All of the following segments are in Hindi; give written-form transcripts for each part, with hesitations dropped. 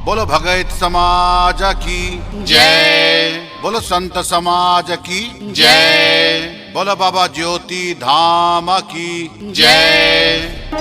बोलो भगत समाज की जय, बोलो संत समाज की जय, बोलो बाबा ज्योति धाम की जय।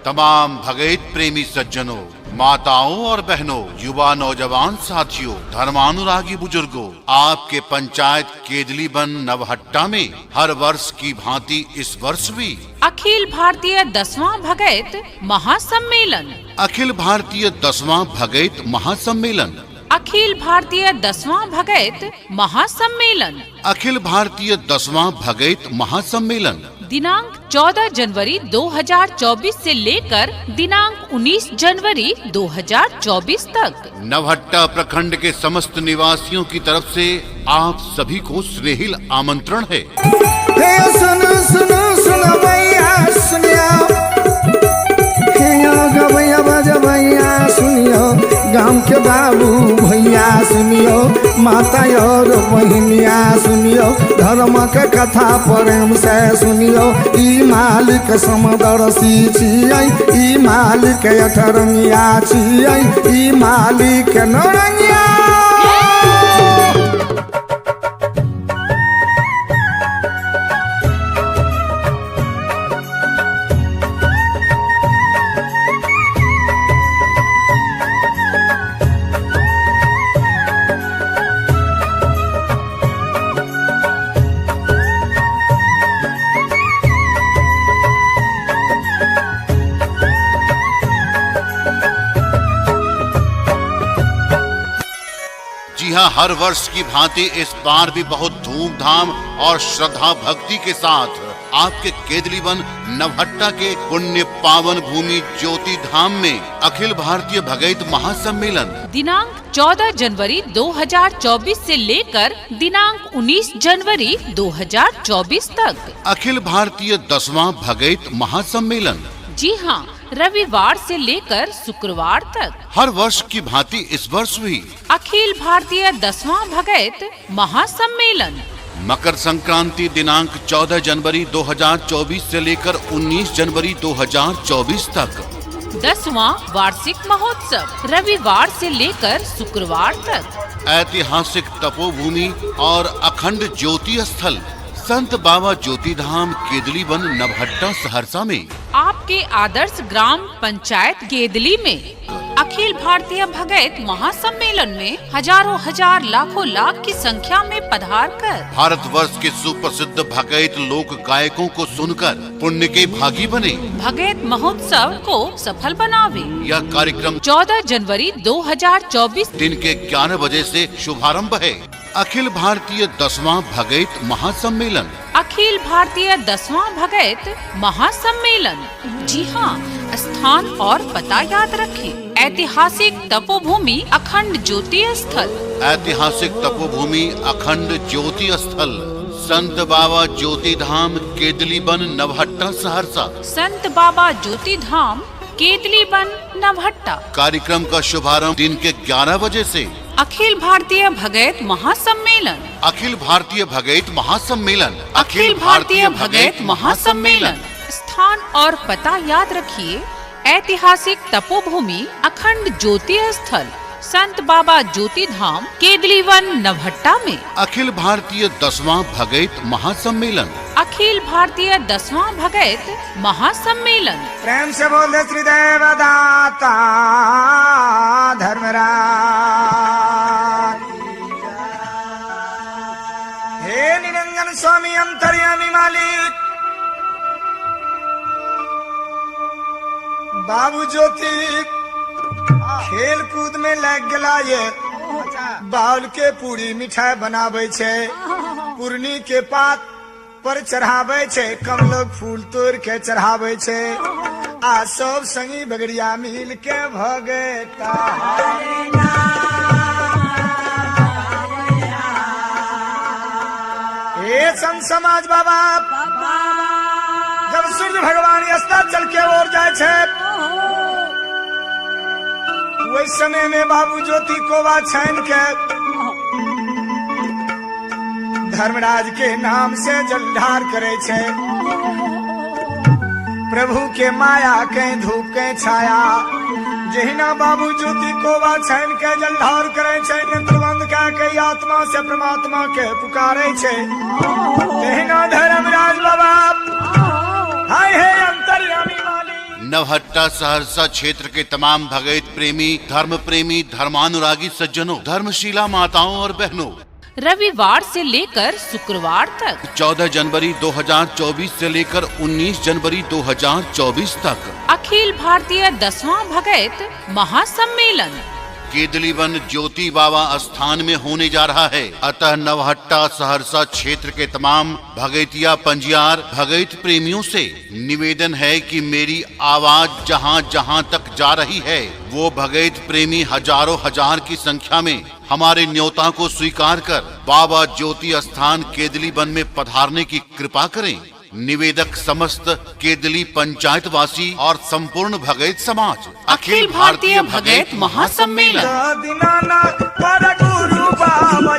तमाम भगत प्रेमी सज्जनों, माताओं और बहनों, युवा नौजवान साथियों, धर्मानुरागी बुजुर्गों, आपके पंचायत केदलीबन नवहट्टा में हर वर्ष की भांति इस वर्ष भी अखिल भारतीय 10वां भगत महासम्मेलन, अखिल भारतीय 10वां भगत महासम्मेलन, अखिल भारतीय 10वां भगत महासम्मेलन, अखिल भारतीय 10वां भगत महासम्मेलन दिनांक 14 जनवरी 2024 से लेकर दिनांक 19 जनवरी 2024 तक नवहट्टा प्रखंड के समस्त निवासियों की तरफ से आप सभी को स्नेहिल आमंत्रण है। सुनो सुनो सुनो भैया सुनियो, गवैया बजा भैया सुनियो, गांव के बाबू भैया सुनियो, माता और बहनिया सुनियो, धर्म के कथा प्रेम से सुनियो। ई मालिक समदर्शी छियै, ई मालिक अठरंगिया छियै, ई मालिक नौरंगिया। जी हाँ, हर वर्ष की भांति इस बार भी बहुत धूमधाम और श्रद्धा भक्ति के साथ आपके केदलीबन नवहट्टा के पुण्य पावन भूमि ज्योति धाम में अखिल भारतीय भगत महासम्मेलन दिनांक 14 जनवरी 2024 से लेकर दिनांक 19 जनवरी 2024 तक अखिल भारतीय 10वां भगत महासम्मेलन। जी हाँ, रविवार से लेकर शुक्रवार तक हर वर्ष की भांति इस वर्ष भी अखिल भारतीय 10वां भगत महासम्मेलन मकर संक्रांति दिनांक 14 जनवरी 2024 से लेकर 19 जनवरी 2024 तक 10वां वार्षिक महोत्सव रविवार से लेकर शुक्रवार तक ऐतिहासिक तपोभूमि और अखंड ज्योति स्थल संत बाबा ज्योति धाम केदलीबन नवहट्टा सहरसा में आपके आदर्श ग्राम पंचायत केदली में अखिल भारतीय भगत महासम्मेलन में हजारों हजार लाखों लाख की संख्या में पधार कर भारतवर्ष के सुप्रसिद्ध भगत लोक गायकों को सुनकर पुण्य के भागी बने, भगत महोत्सव को सफल बनावे। यह कार्यक्रम 14 जनवरी 2024 दिन के 11 बजे से शुभारंभ है। अखिल भारतीय 10वां भगत महासम्मेलन, अखिल भारतीय 10वां भगत महासम्मेलन। जी हाँ, स्थान और पता याद रखें। ऐतिहासिक तपोभूमि अखंड ज्योति स्थल, ऐतिहासिक तपोभूमि अखंड ज्योति स्थल संत बाबा ज्योति धाम केदलीबन नवहट्टा सहरसा, संत बाबा ज्योति धाम केदलीबन नवहट्टा। कार्यक्रम का शुभारंभ दिन के 11 बजे से अखिल भारतीय भगत महासम्मेलन, अखिल भारतीय भगत महासम्मेलन, अखिल भारतीय भगत महासम्मेलन। स्थान और पता याद रखिए। ऐतिहासिक तपोभूमि अखंड ज्योति स्थल संत बाबा ज्योति धाम केदलीवन नवहट्टा में अखिल भारतीय 10वां भगत महासम्मेलन, अखिल भारतीय 10वां भगत महासम्मेलन। प्रेम से बोल श्री देवदाता धर्मराज। हे निरंजन स्वामी अंतर्यामी मालिक बाबू ज्योति खेल कूद में लग गला ये बाउल के पूरी मिठाई बनावे छे, पूर्णी के पात पर चढ़ावे छे, कम लोग फूल तोड़ के चढ़ावे छे। आ सब संगी बगड़िया मिल के भगता हे संत समाज बाबा जब सूर्य भगवान अस्ताचल के ओर जाए छे वही समय में बाबू ज्योति कोवा छान के धर्मराज के नाम से जलधार करे छे। प्रभु के माया के धूप के छाया जहिना बाबू ज्योति कोवा छन के जलधार करे छे नेत्रबंद के आत्मा से परमात्मा के पुकारे छे जहिना धर्मराज बाबा हाय हे अंतर्यामी वाली। नवहट्टा सहरसा क्षेत्र के तमाम भगत प्रेमी, धर्म प्रेमी, धर्मानुरागी सज्जनों, धर्मशीला माताओं और बहनों, रविवार से लेकर शुक्रवार तक 14 जनवरी 2024 से लेकर 19 जनवरी 2024 तक अखिल भारतीय 10वां भगत महासम्मेलन केदलीवन ज्योति बाबा स्थान में होने जा रहा है। अतः नवहट्टा सहरसा क्षेत्र के तमाम भगैतिया पंजियार भगैत प्रेमियों से निवेदन है कि मेरी आवाज जहां जहां तक जा रही है वो भगैत प्रेमी हजारों हजार की संख्या में हमारे न्योता को स्वीकार कर बाबा ज्योति स्थान केदलीवन में पधारने की कृपा करें। निवेदक समस्त केदली पंचायत वासी और संपूर्ण भगैत समाज अखिल भारतीय भगैत महासम्मेलन। दीनानाथ पर गुरु बाबा